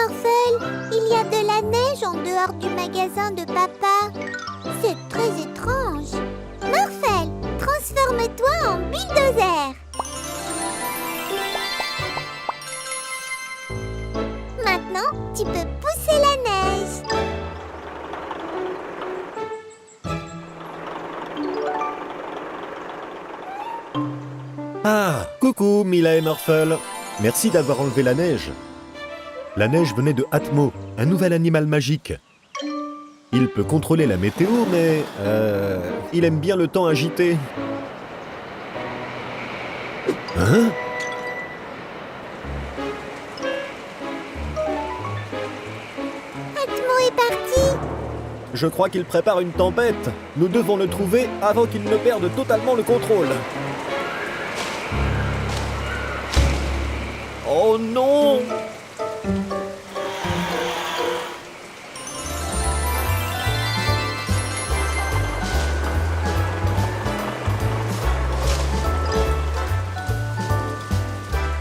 Morphel, il y a de la neige en dehors du magasin de papa. C'est très étrange. Morphel, transforme-toi en bulldozer. Maintenant, tu peux pousser la neige. Ah, coucou Mila et Morphel. Merci d'avoir enlevé la neige. La neige venait de Atmo, un nouvel animal magique. Il peut contrôler la météo, mais il aime bien le temps agité. Hein? Atmo est parti. Je crois qu'il prépare une tempête. Nous devons le trouver avant qu'il ne perde totalement le contrôle. Oh non!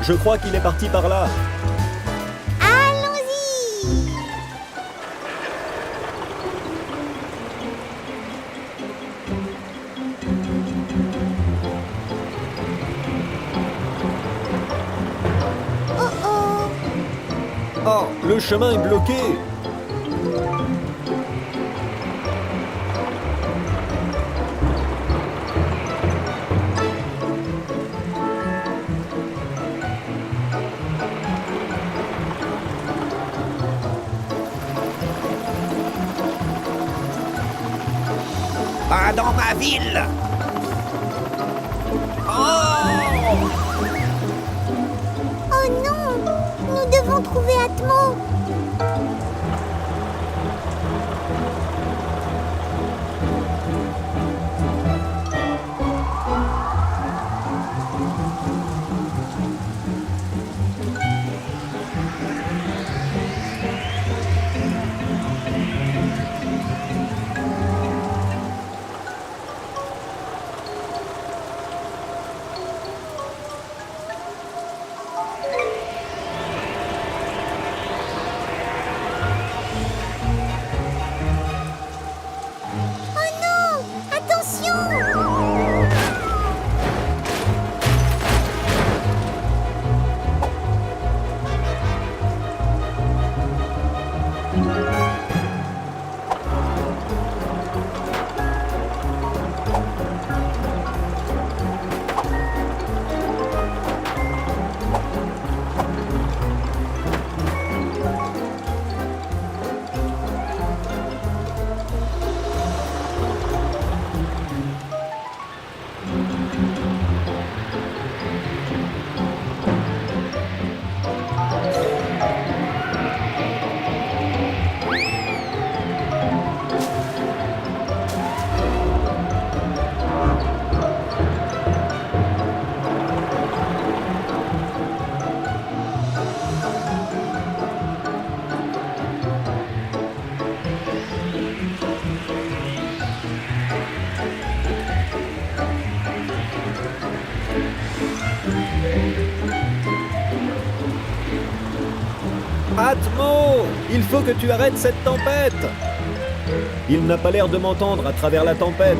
Je crois qu'il est parti par là. Allons-y. Oh oh. Oh, le chemin est bloqué. Pas dans ma ville! Oh! Oh non. Nous devons trouver Atmo. Oh non. Attention. Atmo! Il faut que tu arrêtes cette tempête! Il n'a pas l'air de m'entendre à travers la tempête.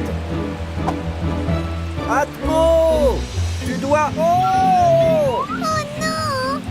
Atmo! Tu dois... Oh! Oh non.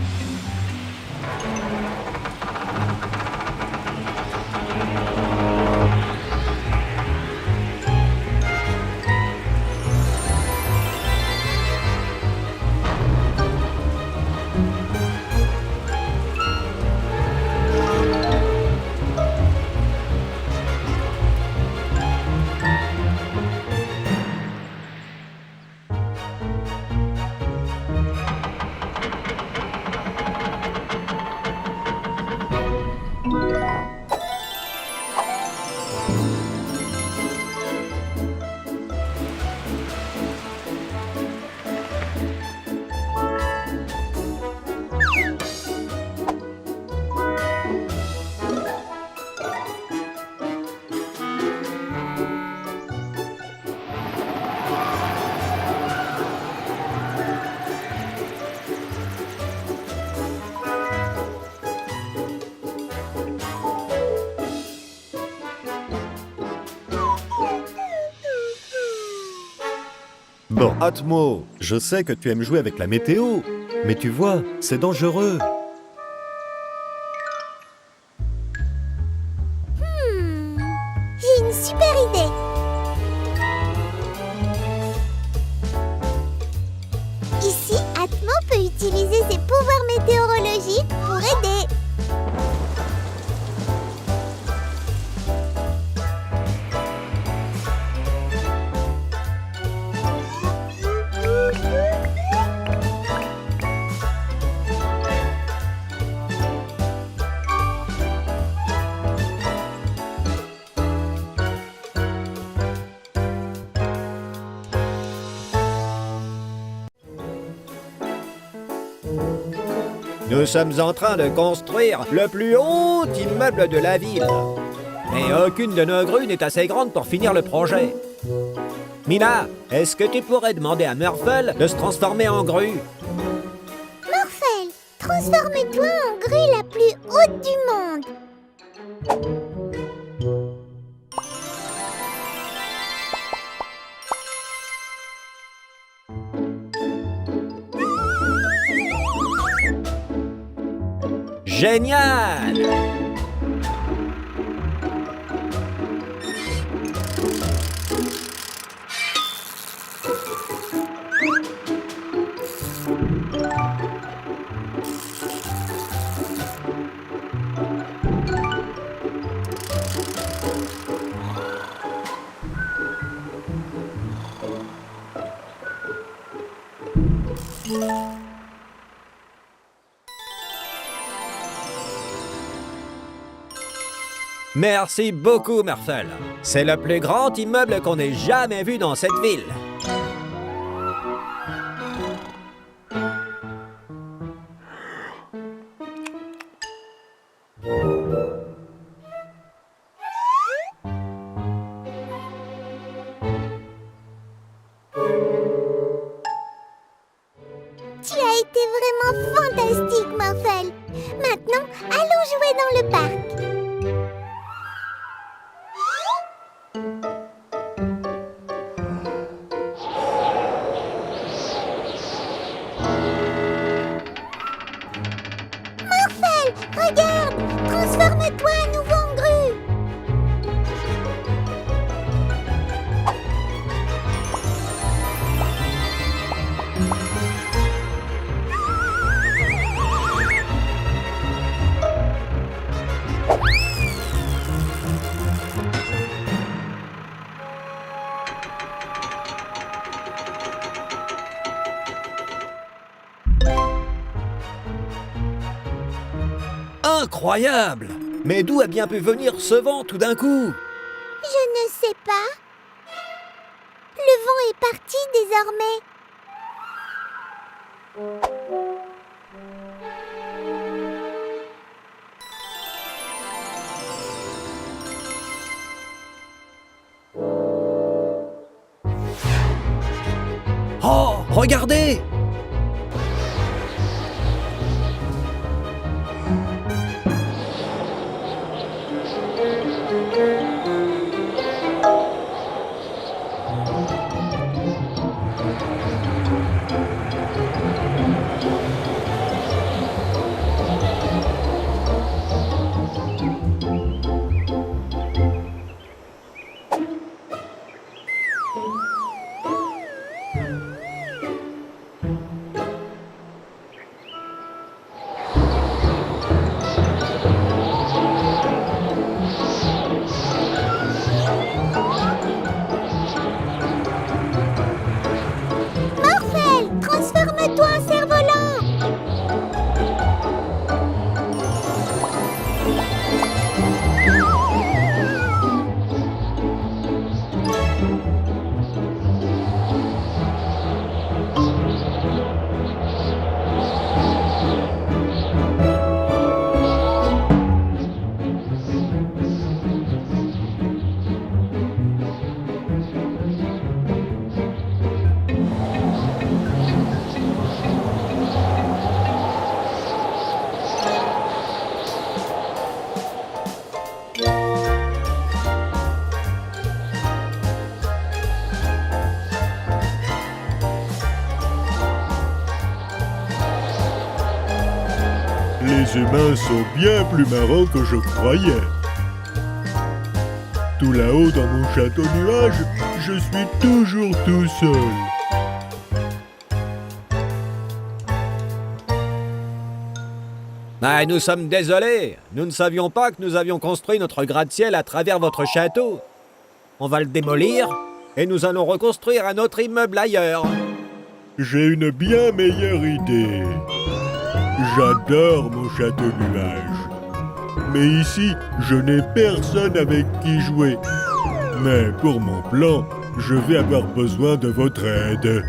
Bon, Atmo, je sais que tu aimes jouer avec la météo, mais tu vois, c'est dangereux. J'ai une super idée. Ici, Atmo peut utiliser ses pouvoirs météorologiques pour aider. Nous sommes en train de construire le plus haut immeuble de la ville. Mais aucune de nos grues n'est assez grande pour finir le projet. Mina, est-ce que tu pourrais demander à Murphle de se transformer en grue? Morphel, transforme-toi en grue la plus haute du monde. Génial! Merci beaucoup, Murphle. C'est le plus grand immeuble qu'on ait jamais vu dans cette ville. Tu as été vraiment fantastique, Morphel. Maintenant, allons jouer dans le parc. Morphel, regarde! Transforme-toi à nouveau en grue. Incroyable! Mais d'où a bien pu venir ce vent tout d'un coup? Je ne sais pas. Le vent est parti désormais. Oh, regardez! Les humains sont bien plus marrants que je croyais. Tout là-haut dans mon château nuage, je suis toujours tout seul. Ah, nous sommes désolés. Nous ne savions pas que nous avions construit notre gratte-ciel à travers votre château. On va le démolir et nous allons reconstruire un autre immeuble ailleurs. J'ai une bien meilleure idée. J'adore mon château nuage. Mais ici, je n'ai personne avec qui jouer. Mais pour mon plan, je vais avoir besoin de votre aide.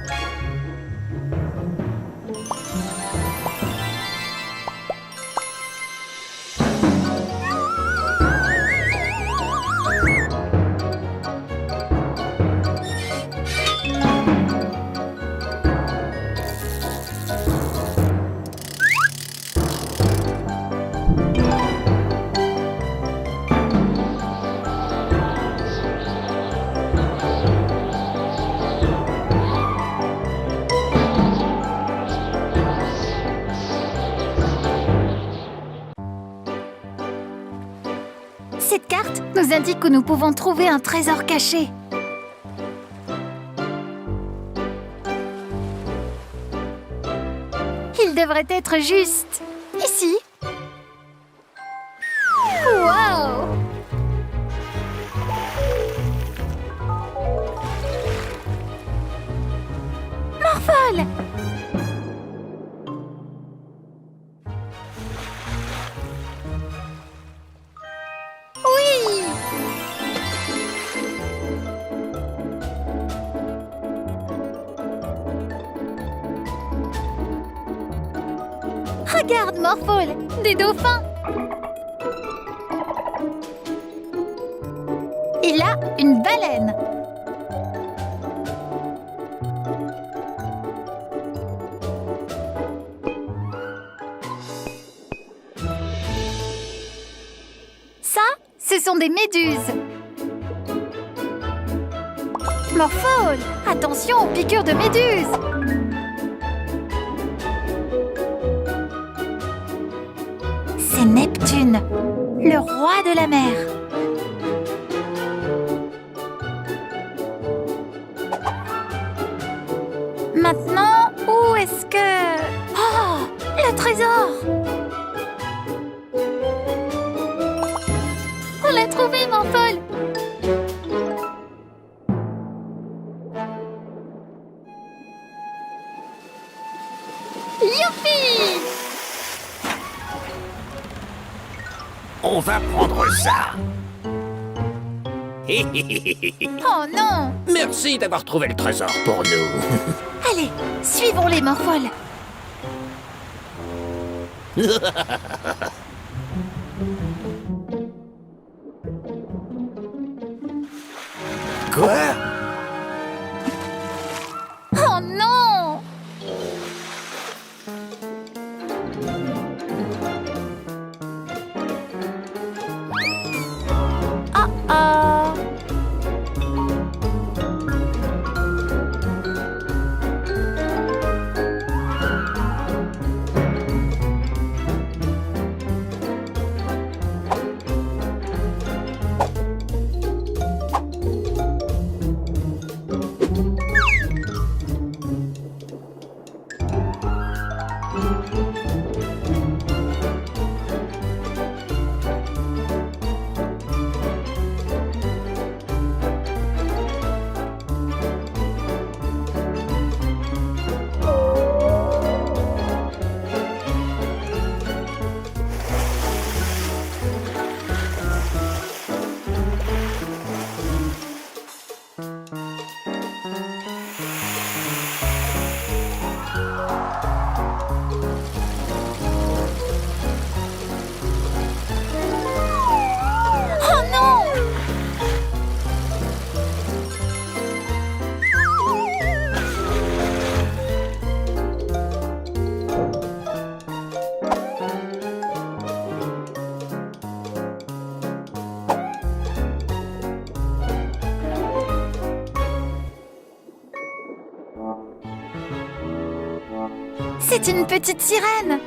Cette carte nous indique où nous pouvons trouver un trésor caché. Il devrait être juste ici. Wow! Morphole! Oui! Regarde, Morphole, des dauphins. Et là, une baleine. Ça, ce sont des méduses. Morphole, attention aux piqûres de méduses. C'est Neptune, le roi de la mer. Maintenant, où est-ce que... Oh, le trésor! On l'a trouvé, Morphole! Youpi! On va prendre ça. Oh non! Merci d'avoir trouvé le trésor pour nous. Allez, suivons-les, Morphole. Quoi? Oh non! Oh oh! Oh non! C'est une petite sirène.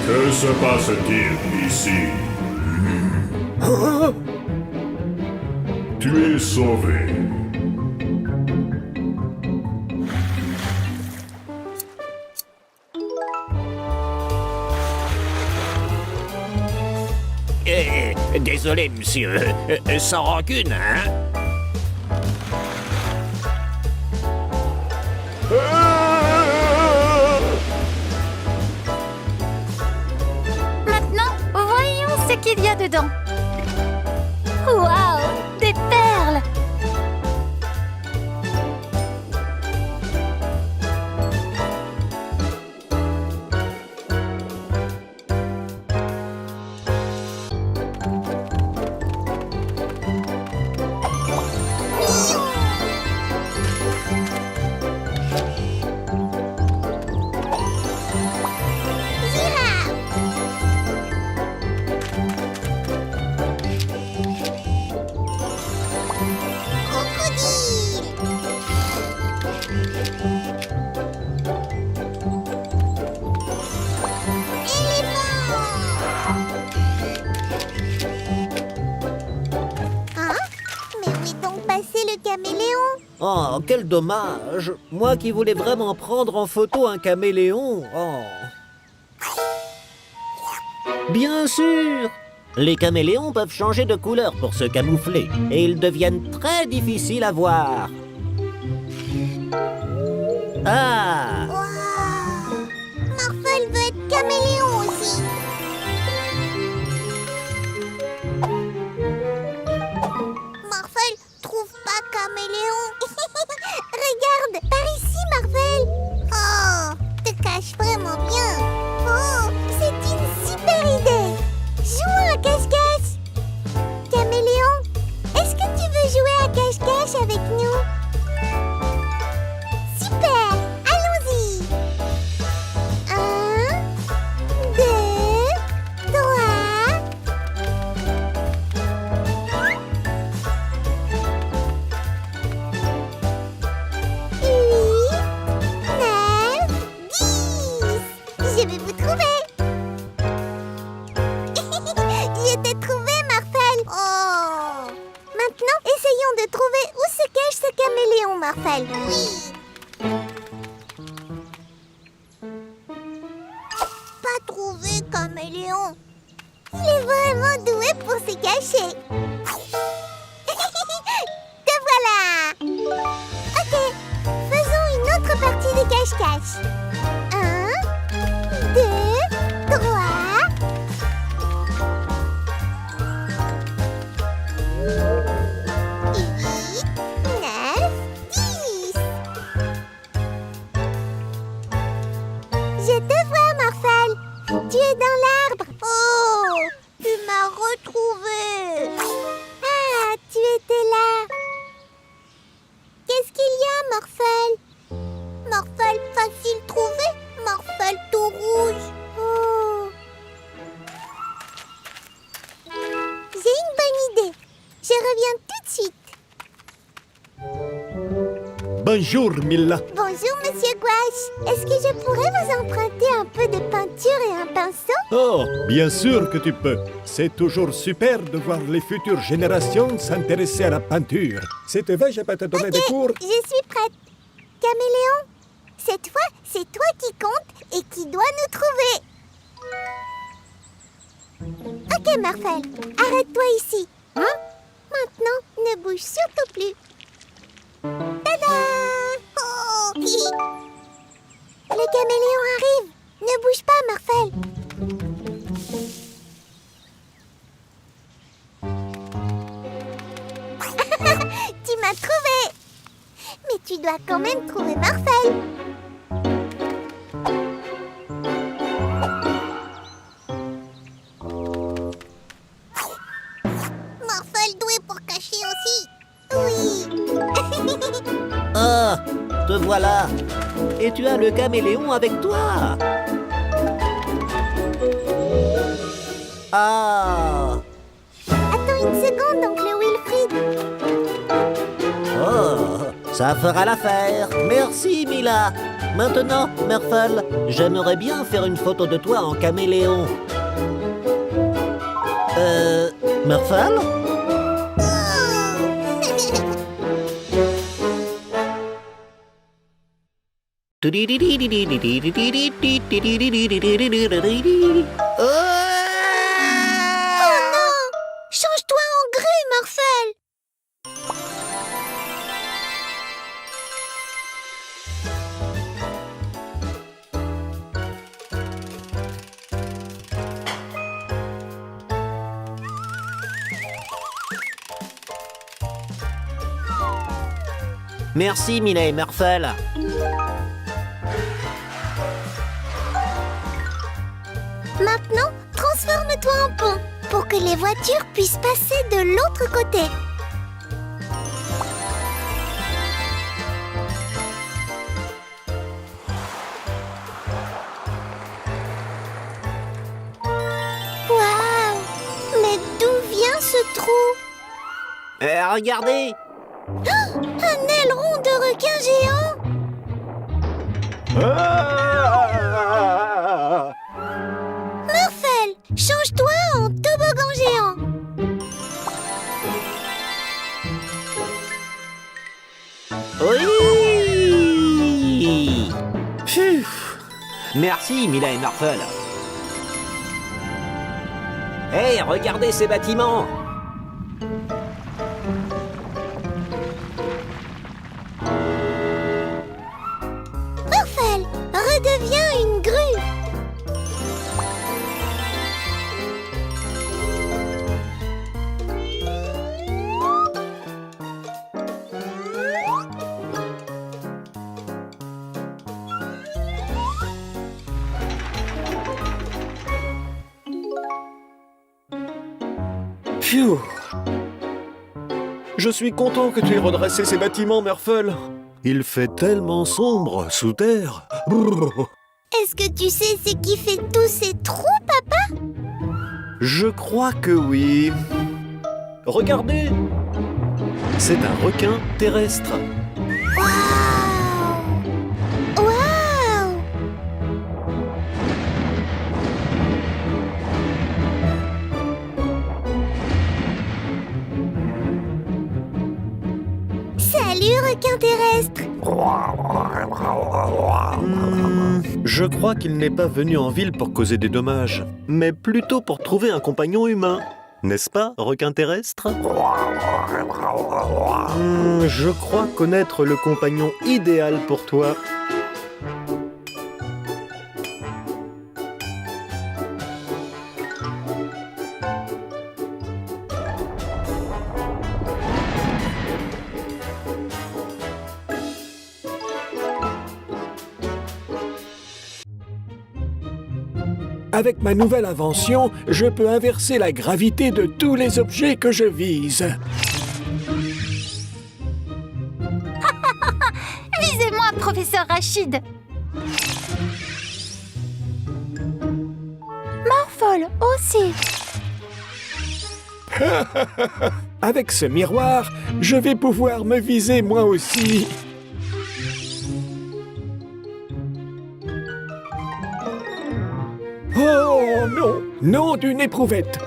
Que se passe-t-il ici? Tu es sauvé. Désolé, monsieur. Sans rancune, hein? Maintenant, voyons ce qu'il y a dedans. Waouh, des perles! Caméléon. Oh, quel dommage! Moi qui voulais vraiment prendre en photo un caméléon. Oh. Bien sûr! Les caméléons peuvent changer de couleur pour se camoufler et ils deviennent très difficiles à voir. Ah! Waouh! Morphle veut être caméléon aussi. Morphle trouve pas caméléon. Regarde, par ici, Morphle. Oh, te cache vraiment bien. Oh, c'est une super idée. Jouons à cache-cache. Caméléon, est-ce que tu veux jouer à cache-cache avec nous? Super, allons-y. 1, 2, 3. 8, 9, 10. Je vais vous trouver. Je t'ai trouvé, Morphle. Oh. Maintenant, essayons de trouver où se cache ce caméléon, Morphle. Oui. Pas trouvé, caméléon. Il est vraiment doué pour se cacher. Te voilà. Ok, faisons une autre partie de cache-cache. 1, 2, 3. 8, 9, 10. Je te vois, Morphle. Tu es dans l'arbre. Oh, tu m'as retrouvé. Ah, tu étais là. Qu'est-ce qu'il y a, Morphle? Morphle facile trouvé. Morphle tout rouge. Oh. J'ai une bonne idée. Je reviens tout de suite. Bonjour, Milla. Bonjour, Monsieur Gouache. Est-ce que je pourrais vous emprunter un peu de peinture et un pinceau? Oh, bien sûr que tu peux. C'est toujours super de voir les futures générations s'intéresser à la peinture. Si tu veux, je peux te donner des cours. Je suis prête. Caméléon, cette fois, c'est toi qui compte et qui dois nous trouver. Ok, Morphle, arrête-toi ici. Hein? Maintenant, ne bouge surtout plus. Tada! Oh! Le caméléon arrive. Ne bouge pas, Morphel. Tu m'as trouvé. Mais tu dois quand même trouver Morphel. Morphel doué pour cacher aussi. Oui. Ah, te voilà. Et tu as le caméléon avec toi. Ah. Attends une seconde, oncle Wilfried. Oh, ça fera l'affaire. Merci, Mila. Maintenant, Morphel, j'aimerais bien faire une photo de toi en caméléon. Morphel? Oh non! Change-toi en grue, Morphel! Merci, Mila et Morphel. Maintenant, transforme-toi en pont pour que les voitures puissent passer de l'autre côté. Waouh! Mais d'où vient ce trou? Regardez. Un aileron de requin géant? Morphel, change-toi en toboggan géant. Oui. Pfiou. Merci, Mila et Morphel. Hey, regardez ces bâtiments. Morphel, redeviens une grue. Phew. Je suis content que tu aies redressé ces bâtiments, Morphel. Il fait tellement sombre sous terre. Est-ce que tu sais ce qui fait tous ces trous, papa? Je crois que oui. Regardez. C'est un requin terrestre. Waouh! Waouh! Salut, requin terrestre! Je crois qu'il n'est pas venu en ville pour causer des dommages, mais plutôt pour trouver un compagnon humain. N'est-ce pas, requin terrestre? Je crois connaître le compagnon idéal pour toi. Avec ma nouvelle invention, je peux inverser la gravité de tous les objets que je vise. Visez-moi, professeur Rachid. Morphol aussi. Avec ce miroir, je vais pouvoir me viser moi aussi. Oh non, non d'une éprouvette.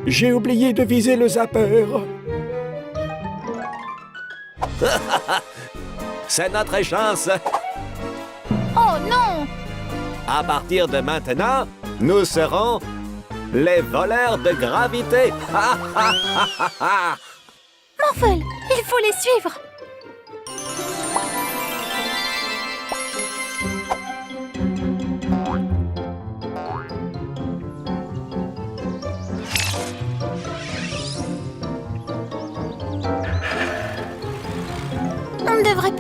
J'ai oublié de viser le zapper. C'est notre chance. Oh non! À partir de maintenant, nous serons les voleurs de gravité. Morphol, il faut les suivre.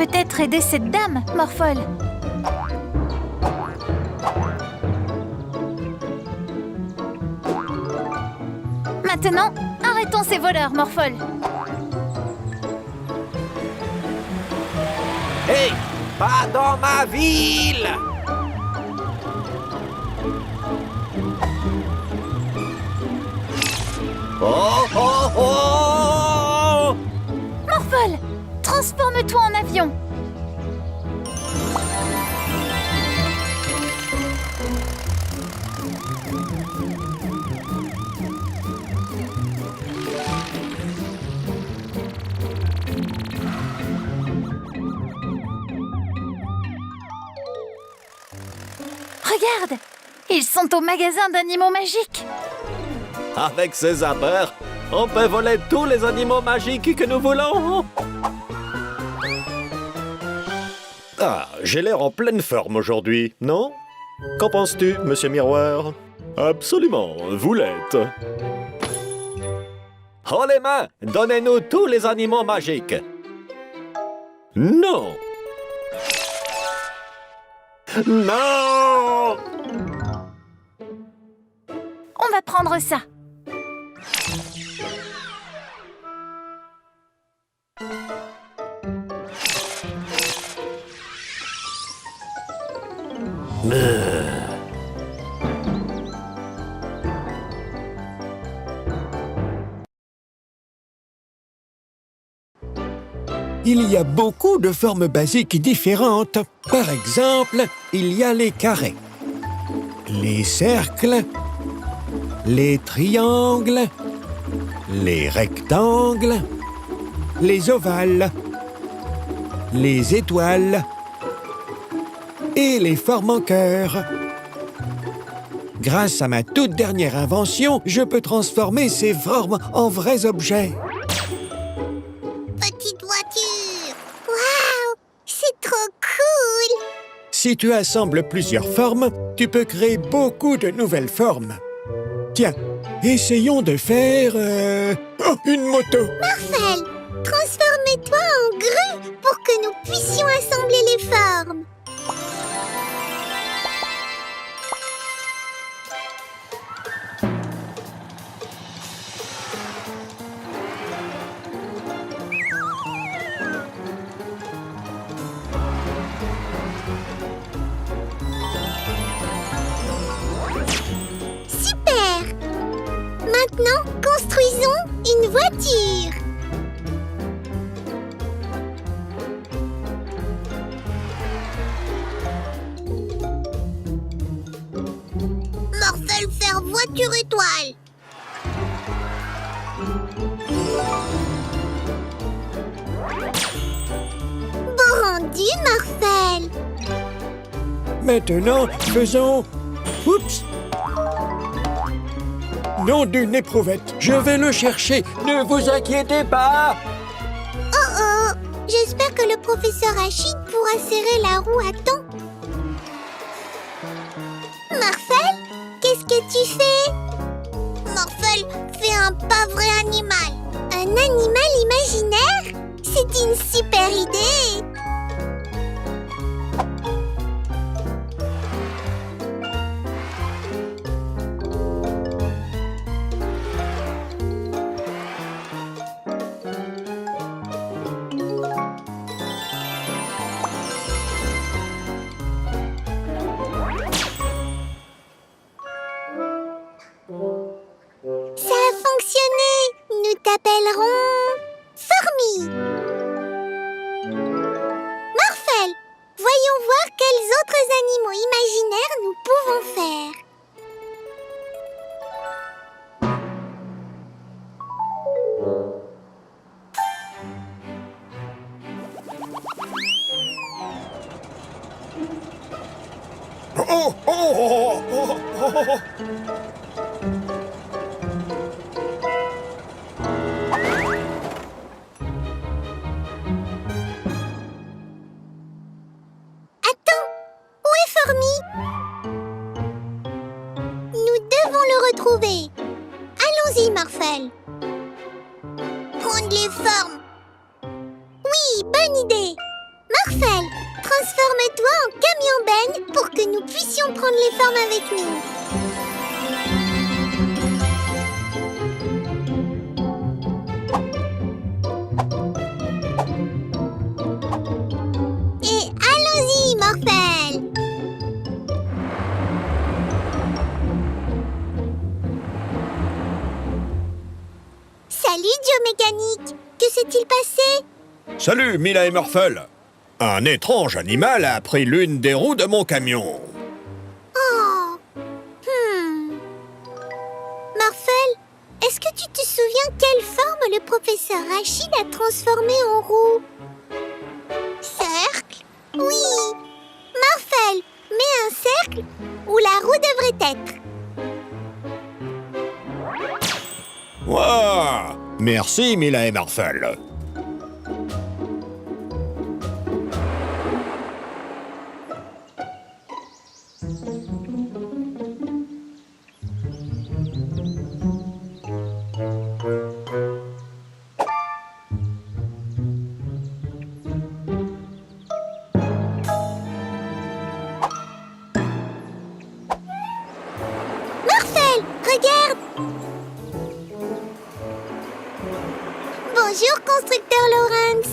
peut-être aider cette dame, Morphol. Maintenant, arrêtons ces voleurs, Morphol. Hé, pas dans ma ville! Oh, oh, oh! Morphol, transforme-toi en avion. Regarde, ils sont au magasin d'animaux magiques. Avec ces zappers, on peut voler tous les animaux magiques que nous voulons. Ah, j'ai l'air en pleine forme aujourd'hui, non? Qu'en penses-tu, monsieur Miroir? Absolument, vous l'êtes. Haut les mains, donnez-nous tous les animaux magiques. Non! Non! On va prendre ça. Il y a beaucoup de formes basiques différentes. Par exemple, il y a les carrés, les cercles, les triangles, les rectangles, les ovales, les étoiles et les formes en cœur. Grâce à ma toute dernière invention, je peux transformer ces formes en vrais objets. Petite voiture. Waouh, c'est trop cool. Si tu assembles plusieurs formes, tu peux créer beaucoup de nouvelles formes. Tiens, essayons de faire une moto. Morphel, transforme-toi en grue pour que nous puissions assembler les formes. Super! Maintenant, construisons une voiture. Morphel faire voiture étoile. Beau rendu, Morphel. Maintenant, faisons... Oups! Nom d'une éprouvette. Je vais le chercher. Ne vous inquiétez pas. Oh oh! J'espère que le professeur Achid pourra serrer la roue à temps. Morphel, qu'est-ce que tu fais? Morphel fait un pas vrai animal. Un animal imaginaire? C'est une super idée! Ça a fonctionné! Nous t'appellerons Formi! Morphel, voyons voir quels autres animaux imaginaires nous pouvons faire. Oh, oh, oh, oh, oh, oh. Attends, où est Formi? Nous devons le retrouver. Allons-y, Morphel. Prendre les formes. Oui, bonne idée. Transforme-toi en camion-benne pour que nous puissions prendre les formes avec nous. Et allons-y, Morphel! Salut, Joe Mécanique! Que s'est-il passé? Salut, Mila et Morphel. Un étrange animal a pris l'une des roues de mon camion. Oh! Morphel, est-ce que tu te souviens quelle forme le professeur Rachid a transformée en roue? Cercle? Oui! Morphel, mets un cercle où la roue devrait être. Wow! Merci, Mila et Morphel. Morphel, regarde! Bonjour, constructeur Lawrence.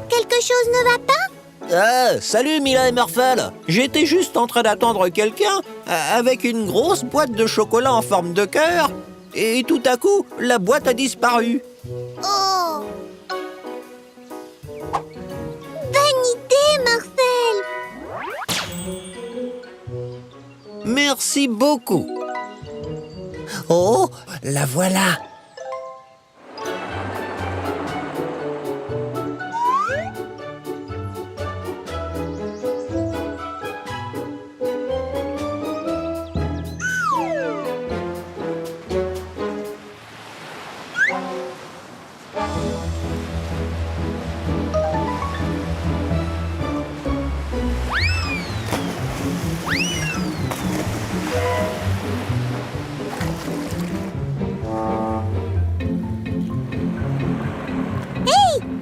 Quelque chose ne va pas? Ah, salut Mila et Morphel. J'étais juste en train d'attendre quelqu'un avec une grosse boîte de chocolat en forme de cœur. Et tout à coup, la boîte a disparu. Oh! Bonne idée, Morphel! Merci beaucoup. Oh, la voilà.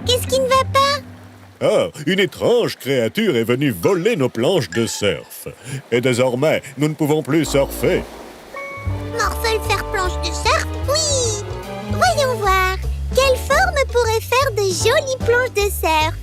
Qu'est-ce qui ne va pas? Ah, une étrange créature est venue voler nos planches de surf. Et désormais, nous ne pouvons plus surfer. Morphel faire planche de surf? Oui! Voyons voir. Quelle forme pourrait faire de jolies planches de surf?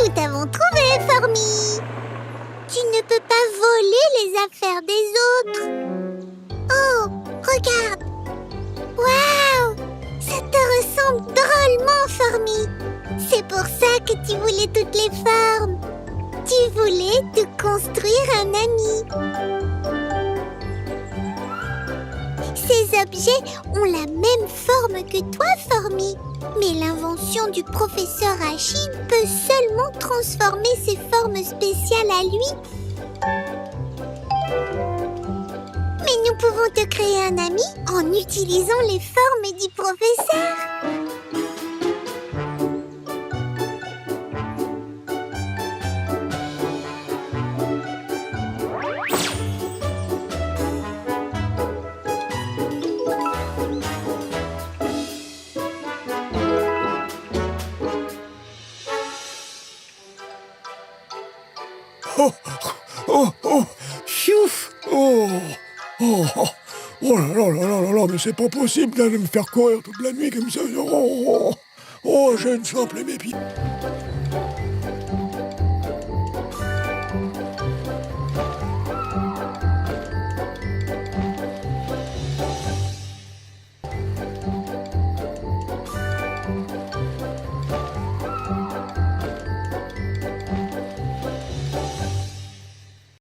Nous t'avons trouvé, Formy! Tu ne peux pas voler les affaires des autres. Oh, regarde! Waouh! Ça te ressemble drôlement, Formy! C'est pour ça que tu voulais toutes les formes. Tu voulais te construire un ami. Ces objets ont la même forme que toi, Formy. Mais l'invention du professeur Rachid peut seulement transformer ces formes spéciales à lui. Mais nous pouvons te créer un ami en utilisant les formes du professeur. Oh, oh, oh, chouf, oh, oh, oh, oh là là là là là là, mais c'est pas possible de me faire courir toute la nuit comme ça. Oh, oh, oh, je ne sens plus mes pieds.